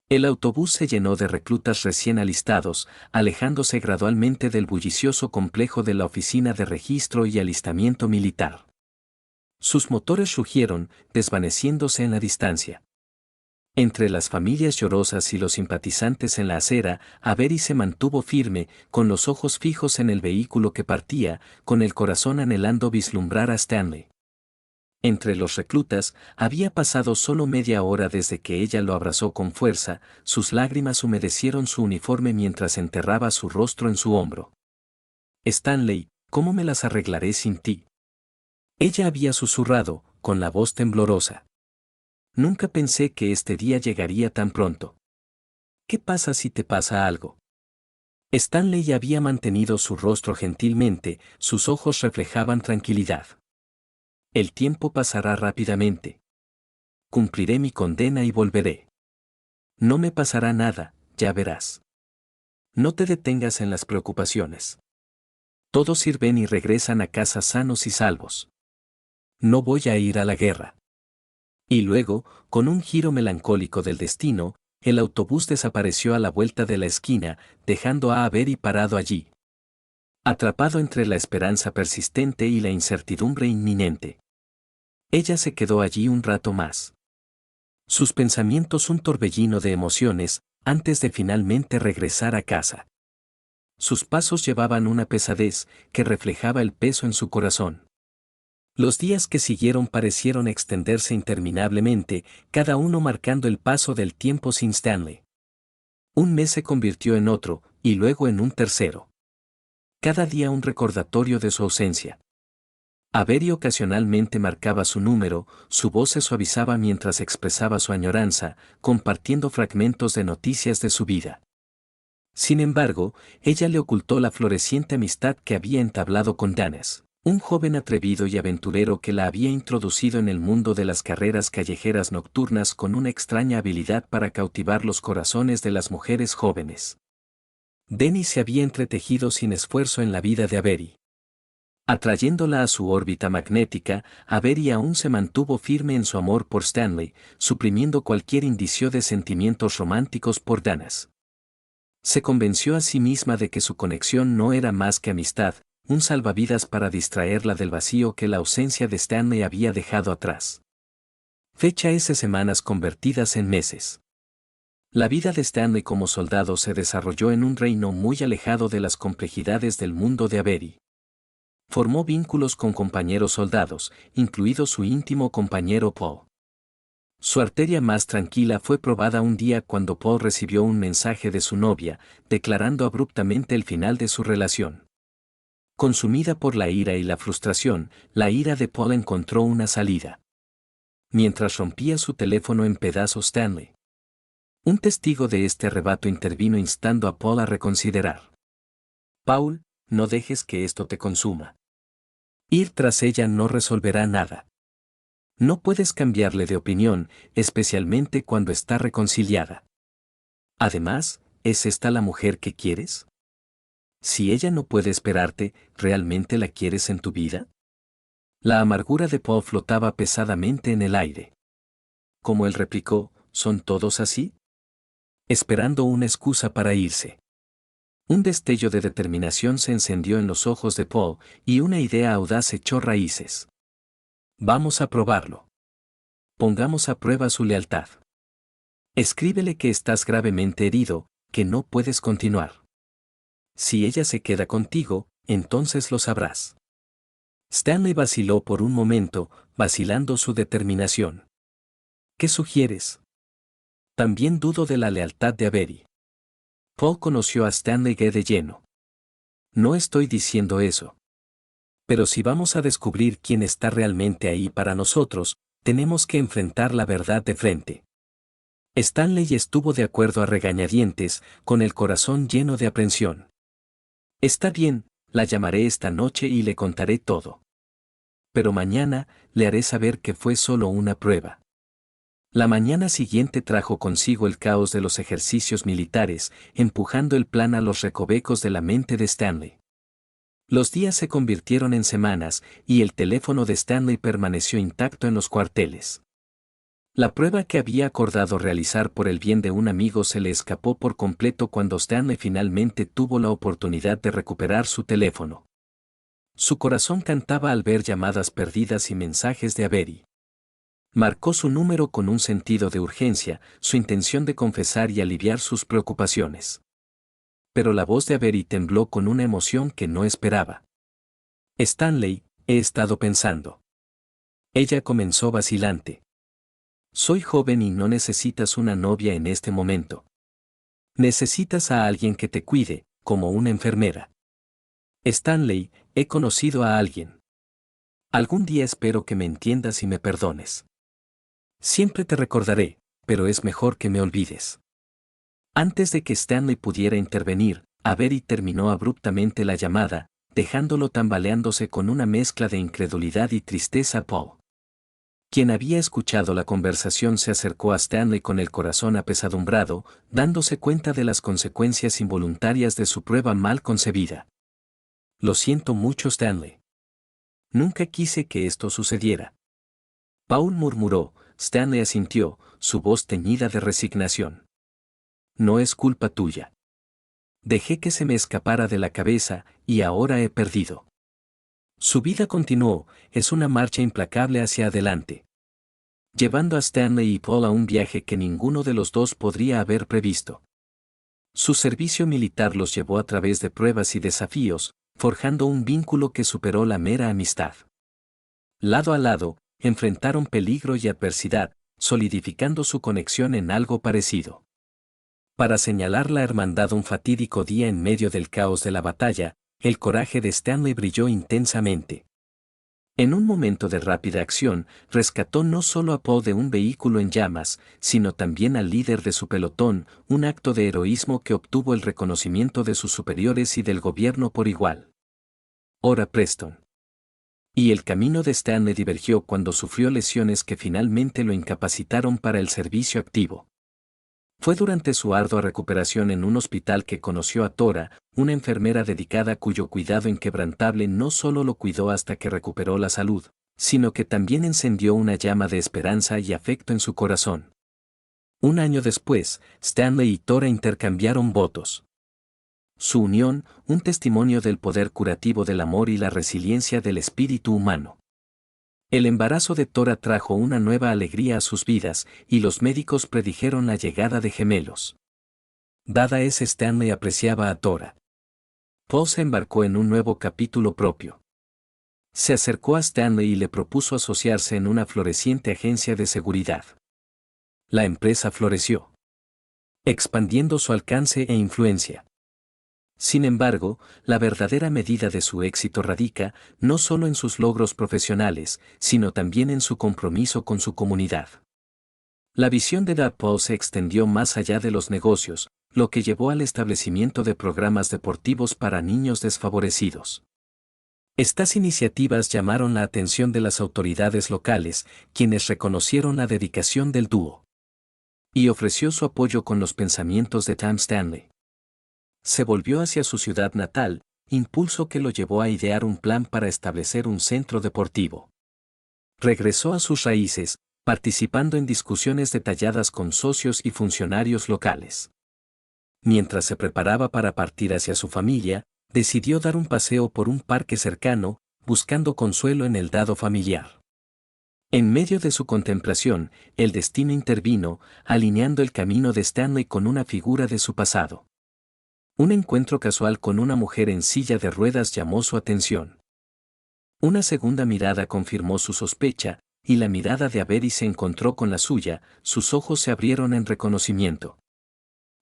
El autobús se llenó de reclutas recién alistados, alejándose gradualmente del bullicioso complejo de la oficina de registro y alistamiento militar. Sus motores rugieron, desvaneciéndose en la distancia. Entre las familias llorosas y los simpatizantes en la acera, Avery se mantuvo firme, con los ojos fijos en el vehículo que partía, con el corazón anhelando vislumbrar a Stanley. Entre los reclutas, había pasado solo media hora desde que ella lo abrazó con fuerza, sus lágrimas humedecieron su uniforme mientras enterraba su rostro en su hombro. Stanley, ¿cómo me las arreglaré sin ti? Ella había susurrado, con la voz temblorosa. Nunca pensé que este día llegaría tan pronto. ¿Qué pasa si te pasa algo? Stanley había mantenido su rostro gentilmente, sus ojos reflejaban tranquilidad. El tiempo pasará rápidamente. Cumpliré mi condena y volveré. No me pasará nada, ya verás. No te detengas en las preocupaciones. Todos sirven y regresan a casa sanos y salvos. No voy a ir a la guerra. Y luego, con un giro melancólico del destino, el autobús desapareció a la vuelta de la esquina, dejando a Avery parado allí. Atrapado entre la esperanza persistente y la incertidumbre inminente. Ella se quedó allí un rato más. Sus pensamientos un torbellino de emociones, antes de finalmente regresar a casa. Sus pasos llevaban una pesadez que reflejaba el peso en su corazón. Los días que siguieron parecieron extenderse interminablemente, cada uno marcando el paso del tiempo sin Stanley. Un mes se convirtió en otro, y luego en un tercero. Cada día un recordatorio de su ausencia. Avery ocasionalmente marcaba su número, su voz se suavizaba mientras expresaba su añoranza, compartiendo fragmentos de noticias de su vida. Sin embargo, ella le ocultó la floreciente amistad que había entablado con Dennis, un joven atrevido y aventurero que la había introducido en el mundo de las carreras callejeras nocturnas con una extraña habilidad para cautivar los corazones de las mujeres jóvenes. Dennis se había entretejido sin esfuerzo en la vida de Avery. Atrayéndola a su órbita magnética, Avery aún se mantuvo firme en su amor por Stanley, suprimiendo cualquier indicio de sentimientos románticos por Dennis. Se convenció a sí misma de que su conexión no era más que amistad, un salvavidas para distraerla del vacío que la ausencia de Stanley había dejado atrás. Fecha esas semanas convertidas en meses. La vida de Stanley como soldado se desarrolló en un reino muy alejado de las complejidades del mundo de Avery. Formó vínculos con compañeros soldados, incluido su íntimo compañero Paul. Su arteria más tranquila fue probada un día cuando Paul recibió un mensaje de su novia, declarando abruptamente el final de su relación. Consumida por la ira y la frustración, la ira de Paul encontró una salida. Mientras rompía su teléfono en pedazos Stanley. Un testigo de este arrebato intervino instando a Paul a reconsiderar. Paul, no dejes que esto te consuma. Ir tras ella no resolverá nada. No puedes cambiarle de opinión, especialmente cuando está reconciliada. Además, ¿es esta la mujer que quieres? Si ella no puede esperarte, ¿realmente la quieres en tu vida? La amargura de Paul flotaba pesadamente en el aire. Como él replicó, ¿son todos así? Esperando una excusa para irse. Un destello de determinación se encendió en los ojos de Paul, y una idea audaz echó raíces. Vamos a probarlo. Pongamos a prueba su lealtad. Escríbele que estás gravemente herido, que no puedes continuar. Si ella se queda contigo, entonces lo sabrás. Stanley vaciló por un momento, vacilando su determinación. ¿Qué sugieres? También dudo de la lealtad de Avery. Paul conoció a Stanley de lleno. No estoy diciendo eso. Pero si vamos a descubrir quién está realmente ahí para nosotros, tenemos que enfrentar la verdad de frente. Stanley estuvo de acuerdo a regañadientes, con el corazón lleno de aprensión. Está bien, la llamaré esta noche y le contaré todo. Pero mañana, le haré saber que fue solo una prueba. La mañana siguiente trajo consigo el caos de los ejercicios militares, empujando el plan a los recovecos de la mente de Stanley. Los días se convirtieron en semanas, y el teléfono de Stanley permaneció intacto en los cuarteles. La prueba que había acordado realizar por el bien de un amigo se le escapó por completo cuando Stanley finalmente tuvo la oportunidad de recuperar su teléfono. Su corazón cantaba al ver llamadas perdidas y mensajes de Avery. Marcó su número con un sentido de urgencia, su intención de confesar y aliviar sus preocupaciones. Pero la voz de Avery tembló con una emoción que no esperaba. Stanley, he estado pensando. Ella comenzó vacilante. Soy joven y no necesitas una novia en este momento. Necesitas a alguien que te cuide, como una enfermera. Stanley, he conocido a alguien. Algún día espero que me entiendas y me perdones. Siempre te recordaré, pero es mejor que me olvides. Antes de que Stanley pudiera intervenir, Avery terminó abruptamente la llamada, dejándolo tambaleándose con una mezcla de incredulidad y tristeza. Paul, quien había escuchado la conversación, se acercó a Stanley con el corazón apesadumbrado, dándose cuenta de las consecuencias involuntarias de su prueba mal concebida. Lo siento mucho, Stanley. Nunca quise que esto sucediera. Paul murmuró. Stanley asintió, su voz teñida de resignación. No es culpa tuya. Dejé que se me escapara de la cabeza, y ahora he perdido. Su vida continuó, es una marcha implacable hacia adelante, llevando a Stanley y Paul a un viaje que ninguno de los dos podría haber previsto. Su servicio militar los llevó a través de pruebas y desafíos, forjando un vínculo que superó la mera amistad. Lado a lado, enfrentaron peligro y adversidad, solidificando su conexión en algo parecido. Para señalar la hermandad un fatídico día en medio del caos de la batalla, el coraje de Stanley brilló intensamente. En un momento de rápida acción, rescató no solo a Paul de un vehículo en llamas, sino también al líder de su pelotón, un acto de heroísmo que obtuvo el reconocimiento de sus superiores y del gobierno por igual. Ora Preston. Y el camino de Stanley divergió cuando sufrió lesiones que finalmente lo incapacitaron para el servicio activo. Fue durante su ardua recuperación en un hospital que conoció a Tora, una enfermera dedicada cuyo cuidado inquebrantable no solo lo cuidó hasta que recuperó la salud, sino que también encendió una llama de esperanza y afecto en su corazón. Un año después, Stanley y Tora intercambiaron votos. Su unión, un testimonio del poder curativo del amor y la resiliencia del espíritu humano. El embarazo de Tora trajo una nueva alegría a sus vidas, y los médicos predijeron la llegada de gemelos. Dada es, Stanley apreciaba a Tora. Paul se embarcó en un nuevo capítulo propio. Se acercó a Stanley y le propuso asociarse en una floreciente agencia de seguridad. La empresa floreció, expandiendo su alcance e influencia. Sin embargo, la verdadera medida de su éxito radica no solo en sus logros profesionales, sino también en su compromiso con su comunidad. La visión de Dad Paul se extendió más allá de los negocios, lo que llevó al establecimiento de programas deportivos para niños desfavorecidos. Estas iniciativas llamaron la atención de las autoridades locales, quienes reconocieron la dedicación del dúo. Y ofreció su apoyo con los pensamientos de Tom Stanley. Se volvió hacia su ciudad natal, impulso que lo llevó a idear un plan para establecer un centro deportivo. Regresó a sus raíces, participando en discusiones detalladas con socios y funcionarios locales. Mientras se preparaba para partir hacia su familia, decidió dar un paseo por un parque cercano, buscando consuelo en el dado familiar. En medio de su contemplación, el destino intervino, alineando el camino de Stanley con una figura de su pasado. Un encuentro casual con una mujer en silla de ruedas llamó su atención. Una segunda mirada confirmó su sospecha, y la mirada de Avery se encontró con la suya, sus ojos se abrieron en reconocimiento.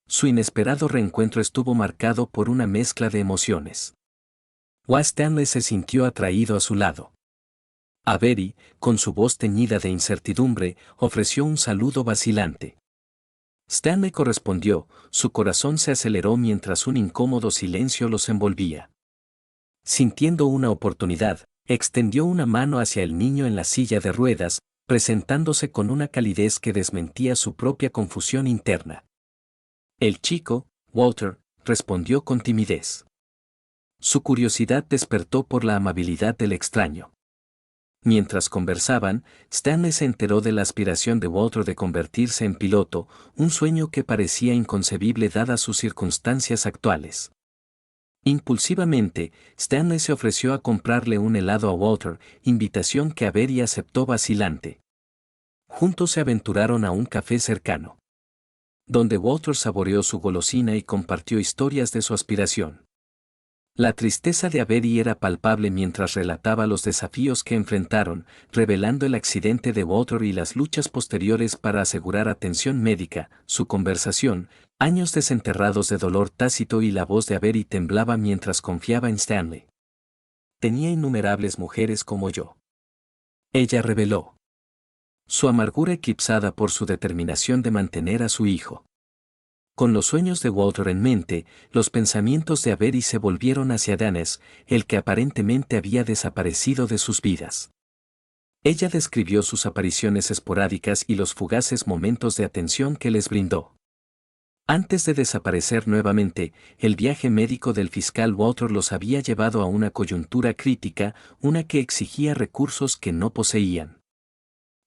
Su inesperado reencuentro estuvo marcado por una mezcla de emociones. Stanley se sintió atraído a su lado. Avery, con su voz teñida de incertidumbre, ofreció un saludo vacilante. Stanley correspondió, su corazón se aceleró mientras un incómodo silencio los envolvía. Sintiendo una oportunidad, extendió una mano hacia el niño en la silla de ruedas, presentándose con una calidez que desmentía su propia confusión interna. El chico, Walter, respondió con timidez. Su curiosidad despertó por la amabilidad del extraño. Mientras conversaban, Stanley se enteró de la aspiración de Walter de convertirse en piloto, un sueño que parecía inconcebible dadas sus circunstancias actuales. Impulsivamente, Stanley se ofreció a comprarle un helado a Walter, invitación que Avery aceptó vacilante. Juntos se aventuraron a un café cercano, donde Walter saboreó su golosina y compartió historias de su aspiración. La tristeza de Avery era palpable mientras relataba los desafíos que enfrentaron, revelando el accidente de Walter y las luchas posteriores para asegurar atención médica. Su conversación, años desenterrados de dolor tácito, y la voz de Avery temblaba mientras confiaba en Stanley. Tenía innumerables mujeres como yo. Ella reveló. Su amargura eclipsada por su determinación de mantener a su hijo. Con los sueños de Walter en mente, los pensamientos de Avery se volvieron hacia Dennis, el que aparentemente había desaparecido de sus vidas. Ella describió sus apariciones esporádicas y los fugaces momentos de atención que les brindó. Antes de desaparecer nuevamente, el viaje médico del fiscal Walter los había llevado a una coyuntura crítica, una que exigía recursos que no poseían.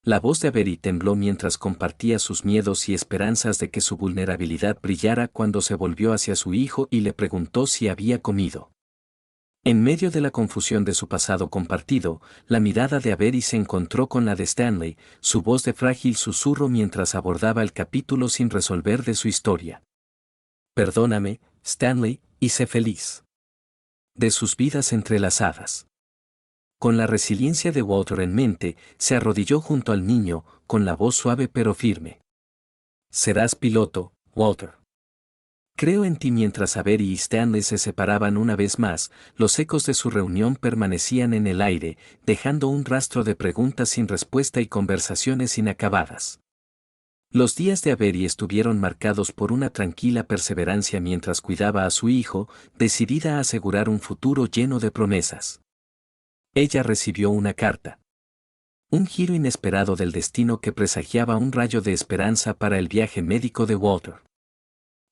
La voz de Avery tembló mientras compartía sus miedos y esperanzas de que su vulnerabilidad brillara cuando se volvió hacia su hijo y le preguntó si había comido. En medio de la confusión de su pasado compartido, la mirada de Avery se encontró con la de Stanley, su voz de frágil susurro mientras abordaba el capítulo sin resolver de su historia. Perdóname, Stanley, y sé feliz. De sus vidas entrelazadas. Con la resiliencia de Walter en mente, se arrodilló junto al niño, con la voz suave pero firme. Serás piloto, Walter. Creo en ti. Mientras Avery y Stanley se separaban una vez más, los ecos de su reunión permanecían en el aire, dejando un rastro de preguntas sin respuesta y conversaciones inacabadas. Los días de Avery estuvieron marcados por una tranquila perseverancia mientras cuidaba a su hijo, decidida a asegurar un futuro lleno de promesas. Ella recibió una carta. Un giro inesperado del destino que presagiaba un rayo de esperanza para el viaje médico de Walter.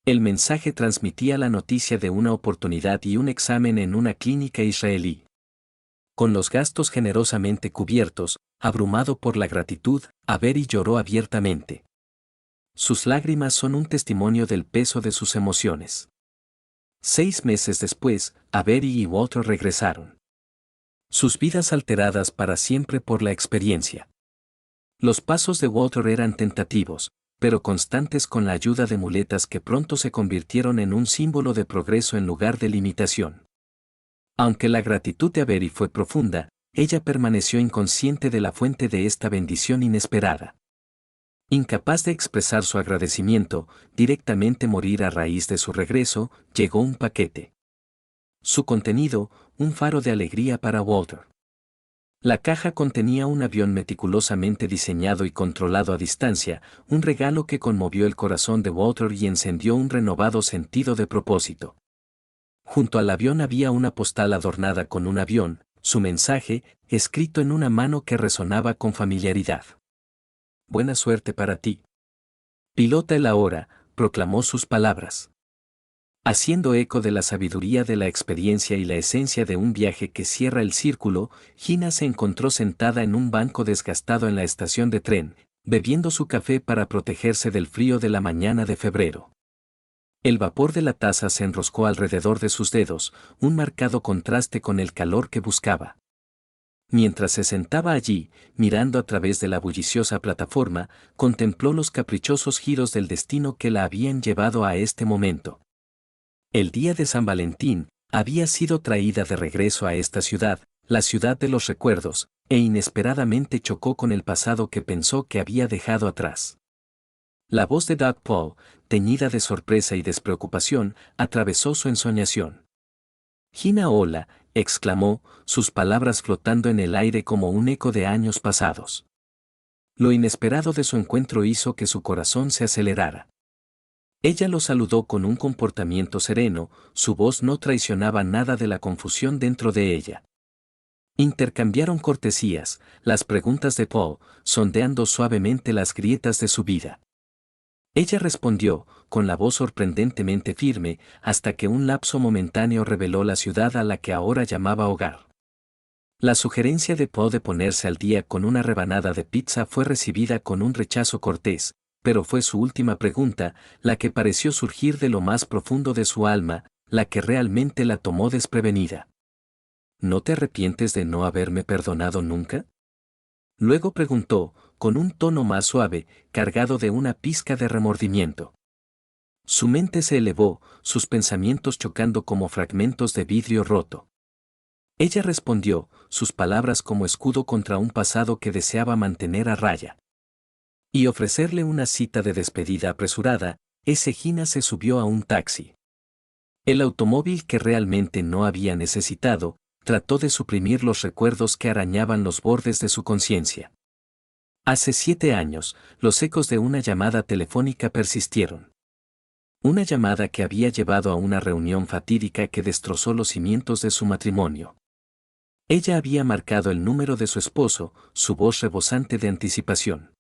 El mensaje transmitía la noticia de una oportunidad y un examen en una clínica israelí. Con los gastos generosamente cubiertos, abrumado por la gratitud, Avery lloró abiertamente. Sus lágrimas son un testimonio del peso de sus emociones. 6 meses después, Avery y Walter regresaron. Sus vidas alteradas para siempre por la experiencia. Los pasos de Walter eran tentativos, pero constantes, con la ayuda de muletas que pronto se convirtieron en un símbolo de progreso en lugar de limitación. Aunque la gratitud de Avery fue profunda, ella permaneció inconsciente de la fuente de esta bendición inesperada. Incapaz de expresar su agradecimiento, directamente morir a raíz de su regreso, llegó un paquete. Su contenido, un faro de alegría para Walter. La caja contenía un avión meticulosamente diseñado y controlado a distancia, un regalo que conmovió el corazón de Walter y encendió un renovado sentido de propósito. Junto al avión había una postal adornada con un avión, su mensaje, escrito en una mano que resonaba con familiaridad. Buena suerte para ti. Pilota el ahora, proclamó sus palabras. Haciendo eco de la sabiduría de la experiencia y la esencia de un viaje que cierra el círculo, Gina se encontró sentada en un banco desgastado en la estación de tren, bebiendo su café para protegerse del frío de la mañana de febrero. El vapor de la taza se enroscó alrededor de sus dedos, un marcado contraste con el calor que buscaba. Mientras se sentaba allí, mirando a través de la bulliciosa plataforma, contempló los caprichosos giros del destino que la habían llevado a este momento. El día de San Valentín, había sido traída de regreso a esta ciudad, la ciudad de los recuerdos, e inesperadamente chocó con el pasado que pensó que había dejado atrás. La voz de Doug Paul, teñida de sorpresa y despreocupación, atravesó su ensoñación. «Gina, hola», exclamó, sus palabras flotando en el aire como un eco de años pasados. Lo inesperado de su encuentro hizo que su corazón se acelerara. Ella lo saludó con un comportamiento sereno, su voz no traicionaba nada de la confusión dentro de ella. Intercambiaron cortesías, las preguntas de Paul, sondeando suavemente las grietas de su vida. Ella respondió, con la voz sorprendentemente firme, hasta que un lapso momentáneo reveló la ciudad a la que ahora llamaba hogar. La sugerencia de Poe de ponerse al día con una rebanada de pizza fue recibida con un rechazo cortés, pero fue su última pregunta, la que pareció surgir de lo más profundo de su alma, la que realmente la tomó desprevenida. ¿No te arrepientes de no haberme perdonado nunca? Luego preguntó, con un tono más suave, cargado de una pizca de remordimiento. Su mente se elevó, sus pensamientos chocando como fragmentos de vidrio roto. Ella respondió, sus palabras como escudo contra un pasado que deseaba mantener a raya. Y ofrecerle una cita de despedida apresurada, Gina se subió a un taxi. El automóvil que realmente no había necesitado, trató de suprimir los recuerdos que arañaban los bordes de su conciencia. Hace 7 años, los ecos de una llamada telefónica persistieron. Una llamada que había llevado a una reunión fatídica que destrozó los cimientos de su matrimonio. Ella había marcado el número de su esposo, su voz rebosante de anticipación.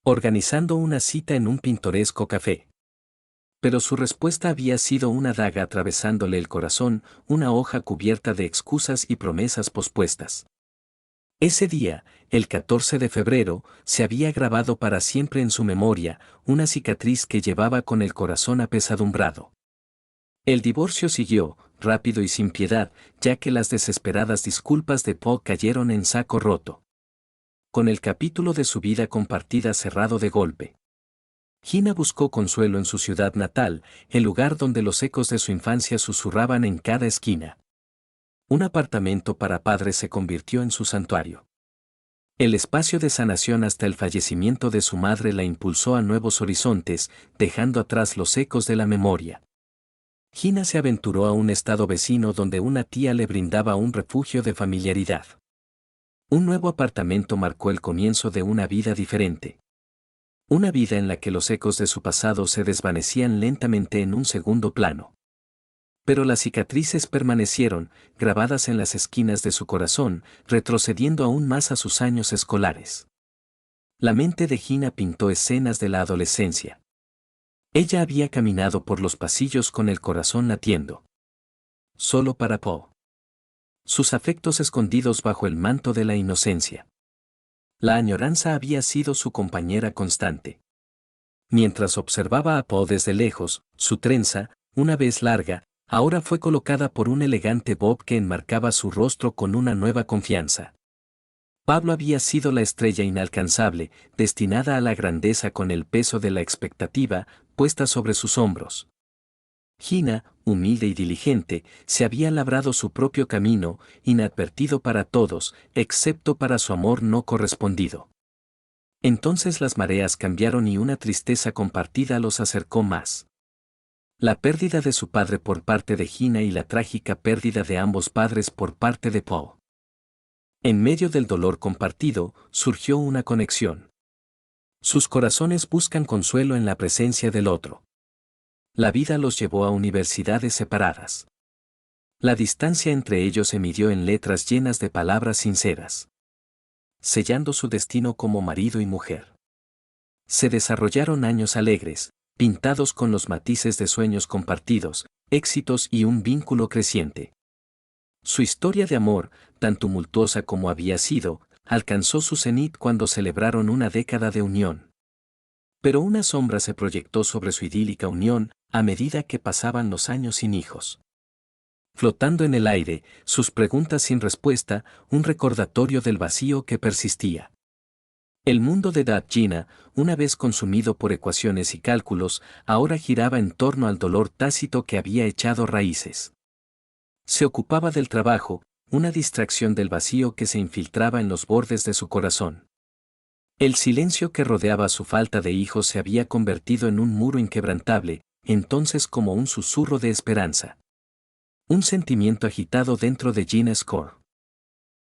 Organizando una cita en un pintoresco café. Pero su respuesta había sido una daga atravesándole el corazón, una hoja cubierta de excusas y promesas pospuestas. Ese día, el 14 de febrero, se había grabado para siempre en su memoria, una cicatriz que llevaba con el corazón apesadumbrado. El divorcio siguió, rápido y sin piedad, ya que las desesperadas disculpas de Poe cayeron en saco roto. Con el capítulo de su vida compartida cerrado de golpe. Gina buscó consuelo en su ciudad natal, el lugar donde los ecos de su infancia susurraban en cada esquina. Un apartamento para padres se convirtió en su santuario. El espacio de sanación hasta el fallecimiento de su madre la impulsó a nuevos horizontes, dejando atrás los ecos de la memoria. Gina se aventuró a un estado vecino donde una tía le brindaba un refugio de familiaridad. Un nuevo apartamento marcó el comienzo de una vida diferente. Una vida en la que los ecos de su pasado se desvanecían lentamente en un segundo plano. Pero las cicatrices permanecieron, grabadas en las esquinas de su corazón, retrocediendo aún más a sus años escolares. La mente de Gina pintó escenas de la adolescencia. Ella había caminado por los pasillos con el corazón latiendo. Solo para Poe. Sus afectos escondidos bajo el manto de la inocencia. La añoranza había sido su compañera constante. Mientras observaba a Poe desde lejos, su trenza, una vez larga, ahora fue colocada por un elegante bob que enmarcaba su rostro con una nueva confianza. Pablo había sido la estrella inalcanzable, destinada a la grandeza con el peso de la expectativa, puesta sobre sus hombros. Gina, humilde y diligente, se había labrado su propio camino, inadvertido para todos, excepto para su amor no correspondido. Entonces las mareas cambiaron y una tristeza compartida los acercó más. La pérdida de su padre por parte de Gina y la trágica pérdida de ambos padres por parte de Poe. En medio del dolor compartido, surgió una conexión. Sus corazones buscan consuelo en la presencia del otro. La vida los llevó a universidades separadas. La distancia entre ellos se midió en letras llenas de palabras sinceras. Sellando su destino como marido y mujer. Se desarrollaron años alegres, pintados con los matices de sueños compartidos, éxitos y un vínculo creciente. Su historia de amor, tan tumultuosa como había sido, alcanzó su cenit cuando celebraron una década de unión. Pero una sombra se proyectó sobre su idílica unión a medida que pasaban los años sin hijos. Flotando en el aire, sus preguntas sin respuesta, un recordatorio del vacío que persistía. El mundo de Gina, una vez consumido por ecuaciones y cálculos, ahora giraba en torno al dolor tácito que había echado raíces. Se ocupaba del trabajo, una distracción del vacío que se infiltraba en los bordes de su corazón. El silencio que rodeaba su falta de hijos se había convertido en un muro inquebrantable, entonces como un susurro de esperanza. Un sentimiento agitado dentro de Gina Score.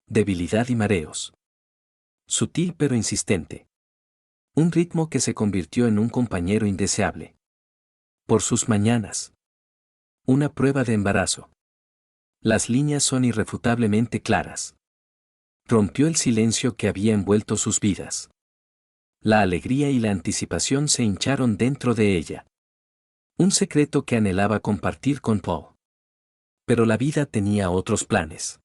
Debilidad y mareos. Sutil pero insistente. Un ritmo que se convirtió en un compañero indeseable. Por sus mañanas. Una prueba de embarazo. Las líneas son irrefutablemente claras. Rompió el silencio que había envuelto sus vidas. La alegría y la anticipación se hincharon dentro de ella. Un secreto que anhelaba compartir con Poe. Pero la vida tenía otros planes.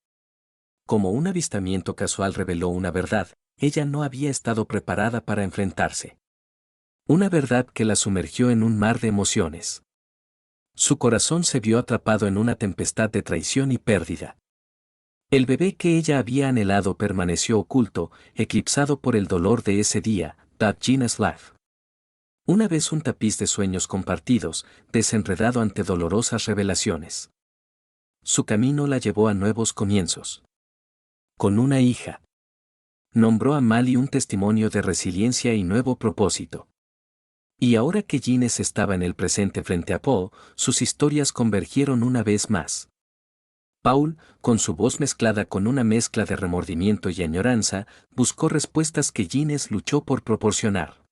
como un avistamiento casual reveló una verdad, ella no había estado preparada para enfrentarse. Una verdad que la sumergió en un mar de emociones. Su corazón se vio atrapado en una tempestad de traición y pérdida. El bebé que ella había anhelado permaneció oculto, eclipsado por el dolor de ese día, That Gina's Life. Una vez un tapiz de sueños compartidos, desenredado ante dolorosas revelaciones. Su camino la llevó a nuevos comienzos. Con una hija. Nombró a Mali un testimonio de resiliencia y nuevo propósito. Y ahora que Gines estaba en el presente frente a Paul, sus historias convergieron una vez más. Paul, con su voz mezclada con una mezcla de remordimiento y añoranza, buscó respuestas que Gines luchó por proporcionar.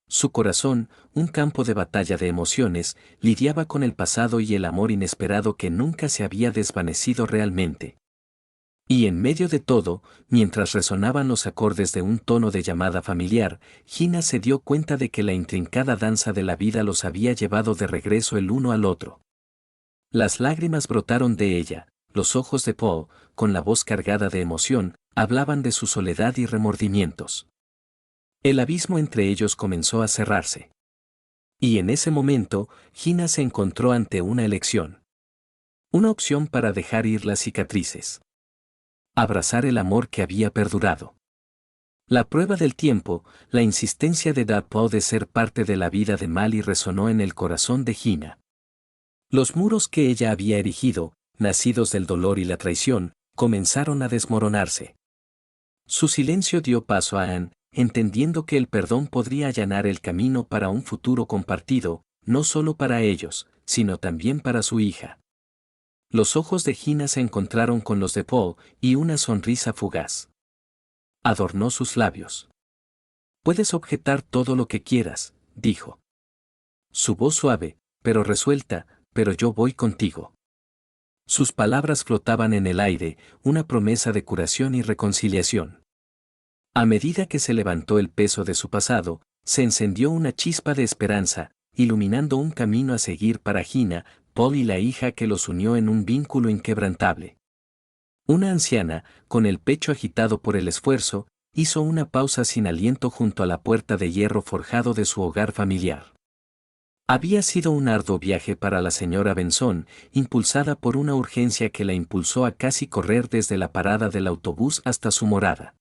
Su corazón, un campo de batalla de emociones, lidiaba con el pasado y el amor inesperado que nunca se había desvanecido realmente. Y en medio de todo, mientras resonaban los acordes de un tono de llamada familiar, Gina se dio cuenta de que la intrincada danza de la vida los había llevado de regreso el uno al otro. Las lágrimas brotaron de ella, los ojos de Paul, con la voz cargada de emoción, hablaban de su soledad y remordimientos. El abismo entre ellos comenzó a cerrarse. Y en ese momento, Gina se encontró ante una elección. Una opción para dejar ir las cicatrices. Abrazar el amor que había perdurado. La prueba del tiempo, la insistencia de Paul de ser parte de la vida de Mali resonó en el corazón de Gina. Los muros que ella había erigido, nacidos del dolor y la traición, comenzaron a desmoronarse. Su silencio dio paso a Anne, entendiendo que el perdón podría allanar el camino para un futuro compartido, no solo para ellos, sino también para su hija. Los ojos de Gina se encontraron con los de Paul, y una sonrisa fugaz adornó sus labios. «Puedes objetar todo lo que quieras», dijo. Su voz suave, pero resuelta, «pero yo voy contigo». Sus palabras flotaban en el aire, una promesa de curación y reconciliación. A medida que se levantó el peso de su pasado, se encendió una chispa de esperanza, iluminando un camino a seguir para Gina, Paul y la hija que los unió en un vínculo inquebrantable. Una anciana, con el pecho agitado por el esfuerzo, hizo una pausa sin aliento junto a la puerta de hierro forjado de su hogar familiar. Había sido un arduo viaje para la señora Benson, impulsada por una urgencia que la impulsó a casi correr desde la parada del autobús hasta su morada.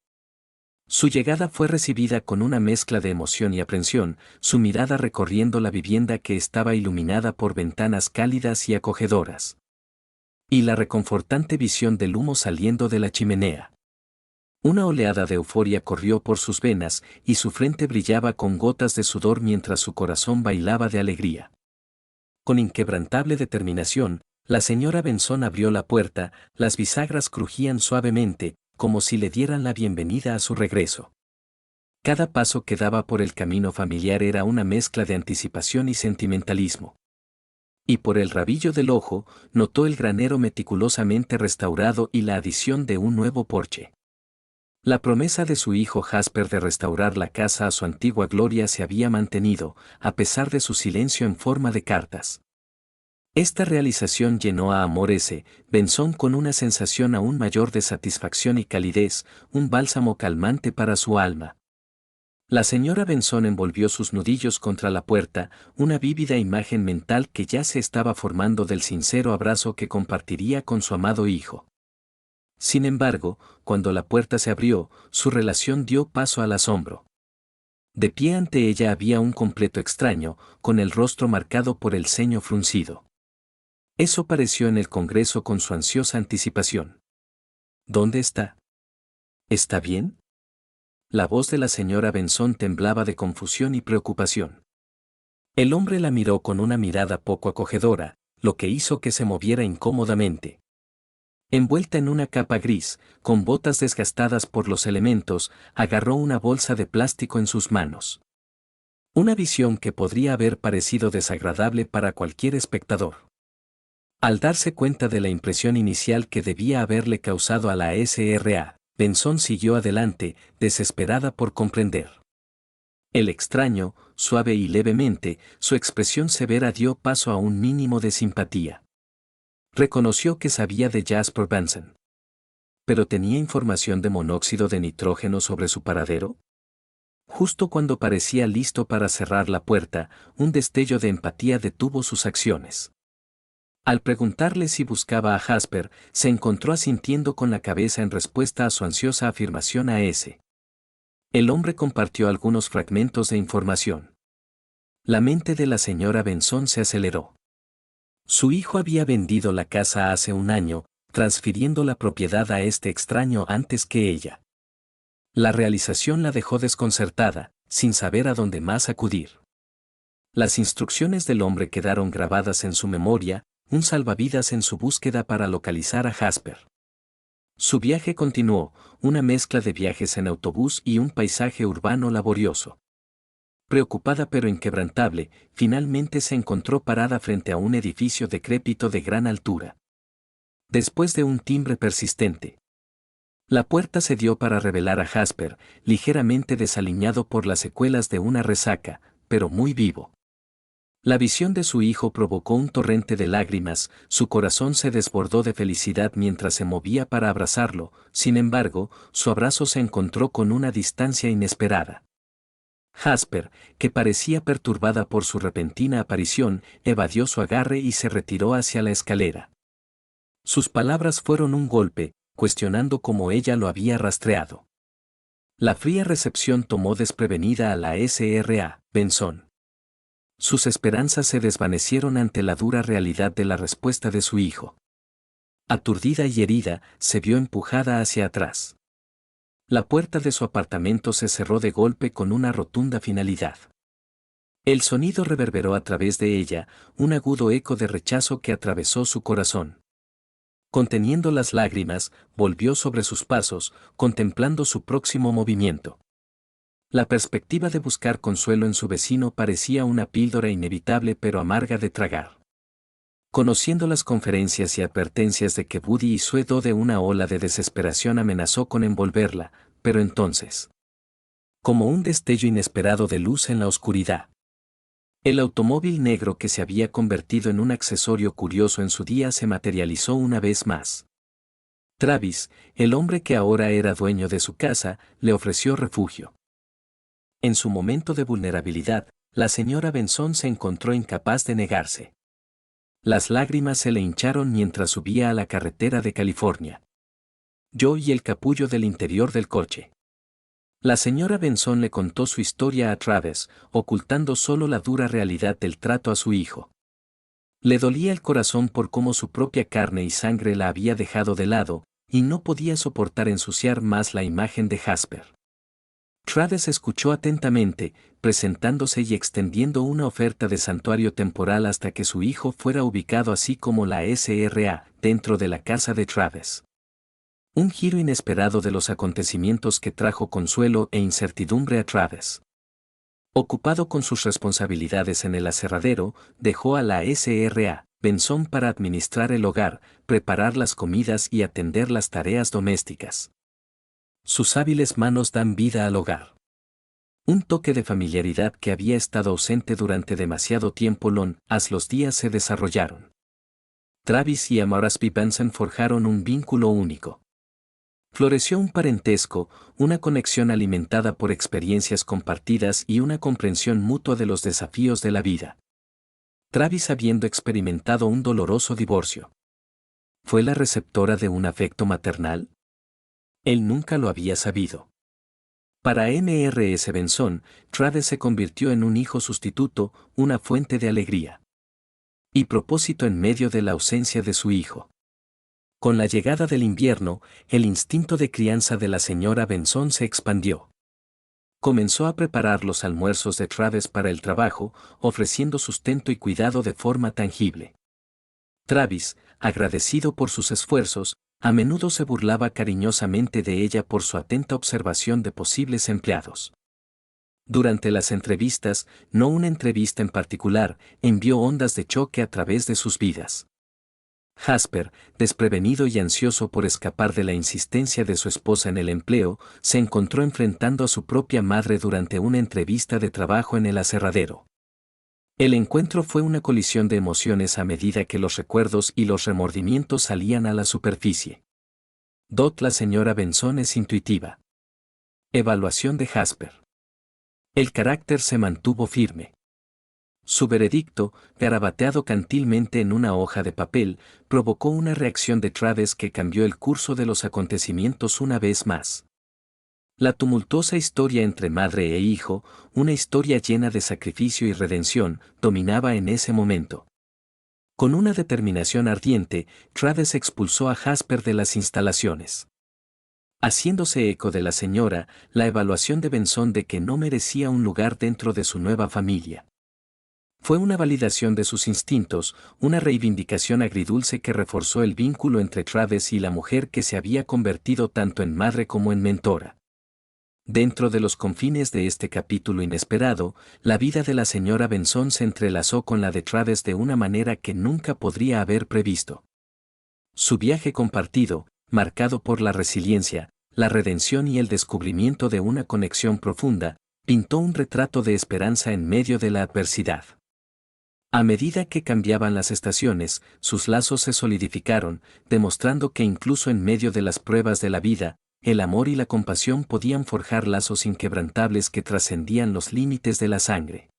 Su llegada fue recibida con una mezcla de emoción y aprensión, su mirada recorriendo la vivienda que estaba iluminada por ventanas cálidas y acogedoras. Y la reconfortante visión del humo saliendo de la chimenea. Una oleada de euforia corrió por sus venas y su frente brillaba con gotas de sudor mientras su corazón bailaba de alegría. Con inquebrantable determinación, la señora Benson abrió la puerta, las bisagras crujían suavemente, como si le dieran la bienvenida a su regreso. Cada paso que daba por el camino familiar era una mezcla de anticipación y sentimentalismo. Y por el rabillo del ojo, notó el granero meticulosamente restaurado y la adición de un nuevo porche. La promesa de su hijo Jasper de restaurar la casa a su antigua gloria se había mantenido, a pesar de su silencio en forma de cartas. Esta realización llenó a Amorese, Benson con una sensación aún mayor de satisfacción y calidez, un bálsamo calmante para su alma. La señora Benson envolvió sus nudillos contra la puerta, una vívida imagen mental que ya se estaba formando del sincero abrazo que compartiría con su amado hijo. Sin embargo, cuando la puerta se abrió, su relación dio paso al asombro. De pie ante ella había un completo extraño, con el rostro marcado por el ceño fruncido. Eso pareció en el Congreso con su ansiosa anticipación. ¿Dónde está? ¿Está bien? La voz de la señora Benson temblaba de confusión y preocupación. El hombre la miró con una mirada poco acogedora, lo que hizo que se moviera incómodamente. Envuelta en una capa gris, con botas desgastadas por los elementos, agarró una bolsa de plástico en sus manos. Una visión que podría haber parecido desagradable para cualquier espectador. Al darse cuenta de la impresión inicial que debía haberle causado a la SRA, Benson siguió adelante, desesperada por comprender. El extraño, suave y levemente, su expresión severa dio paso a un mínimo de simpatía. Reconoció que sabía de Jasper Benson. pero ¿tenía información de monóxido de nitrógeno sobre su paradero? Justo cuando parecía listo para cerrar la puerta, un destello de empatía detuvo sus acciones. Al preguntarle si buscaba a Jasper, se encontró asintiendo con la cabeza en respuesta a su ansiosa afirmación a ese. El hombre compartió algunos fragmentos de información. La mente de la señora Benson se aceleró. Su hijo había vendido la casa hace un año, transfiriendo la propiedad a este extraño antes que ella. La realización la dejó desconcertada, sin saber a dónde más acudir. Las instrucciones del hombre quedaron grabadas en su memoria, un salvavidas en su búsqueda para localizar a Jasper. Su viaje continuó, una mezcla de viajes en autobús y un paisaje urbano laborioso. Preocupada pero inquebrantable, finalmente se encontró parada frente a un edificio decrépito de gran altura. Después de un timbre persistente, la puerta se dio para revelar a Jasper, ligeramente desaliñado por las secuelas de una resaca, pero muy vivo. La visión de su hijo provocó un torrente de lágrimas, su corazón se desbordó de felicidad mientras se movía para abrazarlo, sin embargo, su abrazo se encontró con una distancia inesperada. Jasper, que parecía perturbada por su repentina aparición, evadió su agarre y se retiró hacia la escalera. Sus palabras fueron un golpe, cuestionando cómo ella lo había rastreado. La fría recepción tomó desprevenida a la Sra. Benson. Sus esperanzas se desvanecieron ante la dura realidad de la respuesta de su hijo. Aturdida y herida, se vio empujada hacia atrás. La puerta de su apartamento se cerró de golpe con una rotunda finalidad. El sonido reverberó a través de ella, un agudo eco de rechazo que atravesó su corazón. Conteniendo las lágrimas, volvió sobre sus pasos, contemplando su próximo movimiento. La perspectiva de buscar consuelo en su vecino parecía una píldora inevitable pero amarga de tragar. Conociendo las conferencias y advertencias de que Buddy y Suedo de una ola de desesperación amenazó con envolverla, pero entonces, como un destello inesperado de luz en la oscuridad, el automóvil negro que se había convertido en un accesorio curioso en su día se materializó una vez más. Travis, el hombre que ahora era dueño de su casa, le ofreció refugio. En su momento de vulnerabilidad, la señora Benson se encontró incapaz de negarse. Las lágrimas se le hincharon mientras subía a la carretera de California. Yo y el capullo del interior del coche. La señora Benson le contó su historia a Travis, ocultando solo la dura realidad del trato a su hijo. Le dolía el corazón por cómo su propia carne y sangre la había dejado de lado, y no podía soportar ensuciar más la imagen de Jasper. Travis escuchó atentamente, presentándose y extendiendo una oferta de santuario temporal hasta que su hijo fuera ubicado así como la Sra. Dentro de la casa de Travis. Un giro inesperado de los acontecimientos que trajo consuelo e incertidumbre a Travis. Ocupado con sus responsabilidades en el aserradero, dejó a la Sra. Benson para administrar el hogar, preparar las comidas y atender las tareas domésticas. Sus hábiles manos dan vida al hogar. Un toque de familiaridad que había estado ausente durante demasiado tiempo los días se desarrollaron. Travis y Amoras Benson forjaron un vínculo único. Floreció un parentesco, una conexión alimentada por experiencias compartidas y una comprensión mutua de los desafíos de la vida. Travis habiendo experimentado un doloroso divorcio. ¿Fue la receptora de un afecto maternal? Él nunca lo había sabido. Para Mrs. Benson, Travis se convirtió en un hijo sustituto, una fuente de alegría y propósito en medio de la ausencia de su hijo. Con la llegada del invierno, el instinto de crianza de la señora Benson se expandió. Comenzó a preparar los almuerzos de Travis para el trabajo, ofreciendo sustento y cuidado de forma tangible. Travis, agradecido por sus esfuerzos, a menudo se burlaba cariñosamente de ella por su atenta observación de posibles empleados. Durante las entrevistas, no una entrevista en particular, envió ondas de choque a través de sus vidas. Jasper, desprevenido y ansioso por escapar de la insistencia de su esposa en el empleo, se encontró enfrentando a su propia madre durante una entrevista de trabajo en el aserradero. El encuentro fue una colisión de emociones a medida que los recuerdos y los remordimientos salían a la superficie. La señora Benson es intuitiva. Evaluación de Jasper. El carácter se mantuvo firme. Su veredicto, garabateado cantilmente en una hoja de papel, provocó una reacción de Travis que cambió el curso de los acontecimientos una vez más. La tumultuosa historia entre madre e hijo, una historia llena de sacrificio y redención, dominaba en ese momento. Con una determinación ardiente, Travis expulsó a Jasper de las instalaciones. Haciéndose eco de la señora, la evaluación de Benson de que no merecía un lugar dentro de su nueva familia. Fue una validación de sus instintos, una reivindicación agridulce que reforzó el vínculo entre Travis y la mujer que se había convertido tanto en madre como en mentora. Dentro de los confines de este capítulo inesperado, la vida de la señora Benson se entrelazó con la de Travis de una manera que nunca podría haber previsto. Su viaje compartido, marcado por la resiliencia, la redención y el descubrimiento de una conexión profunda, pintó un retrato de esperanza en medio de la adversidad. A medida que cambiaban las estaciones, sus lazos se solidificaron, demostrando que incluso en medio de las pruebas de la vida, el amor y la compasión podían forjar lazos inquebrantables que trascendían los límites de la sangre.